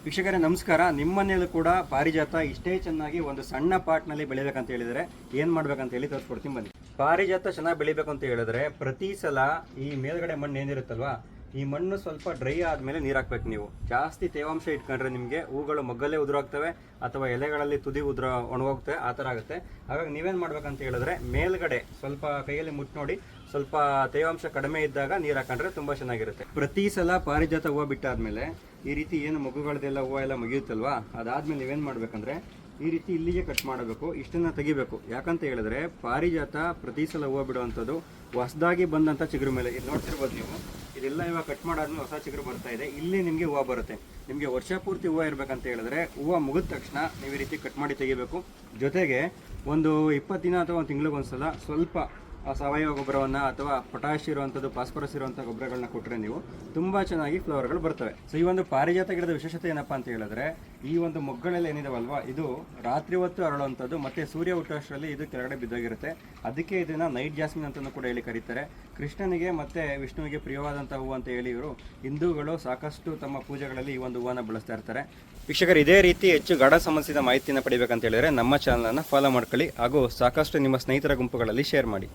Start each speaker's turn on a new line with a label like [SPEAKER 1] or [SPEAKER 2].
[SPEAKER 1] ವೀಕ್ಷಕರೇ ನಮಸ್ಕಾರ. ನಿಮ್ಮ ಮನೆಯಲ್ಲೂ ಕೂಡ ಪಾರಿಜಾತ ಇಷ್ಟೇ ಚೆನ್ನಾಗಿ ಒಂದು ಸಣ್ಣ ಪಾಟ್ನಲ್ಲಿ ಬೆಳಿಬೇಕಂತ ಹೇಳಿದರೆ ಏನು ಮಾಡ್ಬೇಕಂತ ಹೇಳಿ ತೋರಿಸ್ಕೊಡ್ತೀನಿ ಬನ್ನಿ. ಪಾರಿಜಾತ ಚೆನ್ನಾಗಿ ಬೆಳಿಬೇಕು ಅಂತ ಹೇಳಿದ್ರೆ ಪ್ರತಿ ಸಲ ಈ ಮೇಲ್ಗಡೆ ಮಣ್ಣು ಏನಿರುತ್ತಲ್ವಾ, ಈ ಮಣ್ಣು ಸ್ವಲ್ಪ ಡ್ರೈ ಆದಮೇಲೆ ನೀರು ಹಾಕ್ಬೇಕು. ನೀವು ಜಾಸ್ತಿ ತೇವಾಂಶ ಇಟ್ಕೊಂಡ್ರೆ ನಿಮಗೆ ಹೂಗಳು ಮೊಗ್ಗಲ್ಲೇ ಉದುರಾಗ್ತವೆ ಅಥವಾ ಎಲೆಗಳಲ್ಲಿ ತುದಿ ಒಣಗೋಗ್ತವೆ, ಆ ಥರ ಆಗುತ್ತೆ. ಹಾಗಾಗಿ ನೀವೇನು ಮಾಡ್ಬೇಕಂತ ಹೇಳಿದ್ರೆ ಮೇಲ್ಗಡೆ ಸ್ವಲ್ಪ ಕೈಯಲ್ಲಿ ಮುಟ್ಟು ನೋಡಿ, ಸ್ವಲ್ಪ ತೇವಾಂಶ ಕಡಿಮೆ ಇದ್ದಾಗ ನೀರು ಹಾಕೊಂಡ್ರೆ ತುಂಬ ಚೆನ್ನಾಗಿರುತ್ತೆ. ಪ್ರತಿ ಸಲ ಪಾರಿಜಾತ ಹೂವು ಬಿಟ್ಟಾದ್ಮೇಲೆ ಈ ರೀತಿ ಏನು ಮಗುಗಳದೆಲ್ಲ ಹೂವು ಎಲ್ಲ ಮುಗಿಯುತ್ತಲ್ವಾ, ಅದಾದ್ಮೇಲೆ ನೀವೇನು ಮಾಡ್ಬೇಕಂದ್ರೆ ಈ ರೀತಿ ಇಲ್ಲಿಗೆ ಕಟ್ ಮಾಡಬೇಕು, ಇಷ್ಟನ್ನು ತೆಗಿಬೇಕು. ಯಾಕಂತ ಹೇಳಿದ್ರೆ ಪಾರಿಜಾತ ಪ್ರತಿ ಸಲ ಹೂವು ಬಿಡುವಂಥದ್ದು ಹೊಸದಾಗಿ ಬಂದಂಥ ಚಿಗುರು ಮೇಲೆ. ಇದು ನೋಡ್ತಿರ್ಬೋದು ನೀವು, ಇದೆಲ್ಲ ಇವಾಗ ಕಟ್ ಮಾಡಾದ್ಮೇಲೆ ಹೊಸ ಚಿಗುರು ಬರ್ತಾ ಇದೆ. ಇಲ್ಲಿ ನಿಮಗೆ ಹೂವು ಬರುತ್ತೆ. ನಿಮಗೆ ವರ್ಷ ಪೂರ್ತಿ ಹೂವು ಇರಬೇಕಂತ ಹೇಳಿದ್ರೆ ಹೂವು ಮುಗಿದ ತಕ್ಷಣ ನೀವು ಈ ರೀತಿ ಕಟ್ ಮಾಡಿ ತೆಗಿಬೇಕು. ಜೊತೆಗೆ ಒಂದು 20 ದಿನ ಅಥವಾ ಒಂದು ತಿಂಗಳಿಗೊಂದ್ಸಲ ಸ್ವಲ್ಪ ಸಾವಯವ ಗೊಬ್ಬರವನ್ನು ಅಥವಾ ಪೊಟ್ಯಾಶ್ ಇರುವಂಥದ್ದು, ಫಾಸ್ಫರಸ್ ಇರುವಂಥ ಗೊಬ್ಬರಗಳನ್ನ ಕೊಟ್ಟರೆ ನೀವು ತುಂಬ ಚೆನ್ನಾಗಿ ಫ್ಲವರ್ಗಳು ಬರ್ತವೆ. ಸೊ ಈ ಒಂದು ಪಾರಿಜಾತ ಗಿಡದ ವಿಶೇಷತೆ ಏನಪ್ಪ ಅಂತ ಹೇಳಿದ್ರೆ, ಈ ಒಂದು ಮೊಗ್ಗಳೆಲ್ಲ ಏನಿದಾವಲ್ವಾ, ಇದು ರಾತ್ರಿ ಹೊತ್ತು ಅರಳುವಂಥದ್ದು, ಮತ್ತು ಸೂರ್ಯ ಹುಟ್ಟೋಷ್ಟರಲ್ಲಿ ಇದು ಕೆಳಗಡೆ ಬಿದ್ದೋಗಿರುತ್ತೆ. ಅದಕ್ಕೆ ಇದನ್ನು ನೈಟ್ ಜಾಸ್ಮಿನ್ ಅಂತಲೂ ಕೂಡ ಹೇಳಿ ಕರೀತಾರೆ. ಕೃಷ್ಣನಿಗೆ ಮತ್ತು ವಿಷ್ಣುವಿಗೆ ಪ್ರಿಯವಾದಂಥ ಹೂವು ಅಂತ ಹೇಳಿ ಇವರು ಹಿಂದೂಗಳು ಸಾಕಷ್ಟು ತಮ್ಮ ಪೂಜೆಗಳಲ್ಲಿ ಈ ಒಂದು ಹೂವನ್ನು ಬಳಸ್ತಾ ಇರ್ತಾರೆ. ವೀಕ್ಷಕರು, ಇದೇ ರೀತಿ ಹೆಚ್ಚು ಗಾಢ ಸಂಬಂಧಿಸಿದ ಮಾಹಿತಿಯನ್ನು ಪಡಿಬೇಕಂತ ಹೇಳಿದರೆ ನಮ್ಮ ಚಾನಲನ್ನು ಫಾಲೋ ಮಾಡ್ಕೊಳ್ಳಿ, ಹಾಗೂ ಸಾಕಷ್ಟು ನಿಮ್ಮ ಸ್ನೇಹಿತರ ಗುಂಪುಗಳಲ್ಲಿ ಶೇರ್ ಮಾಡಿ.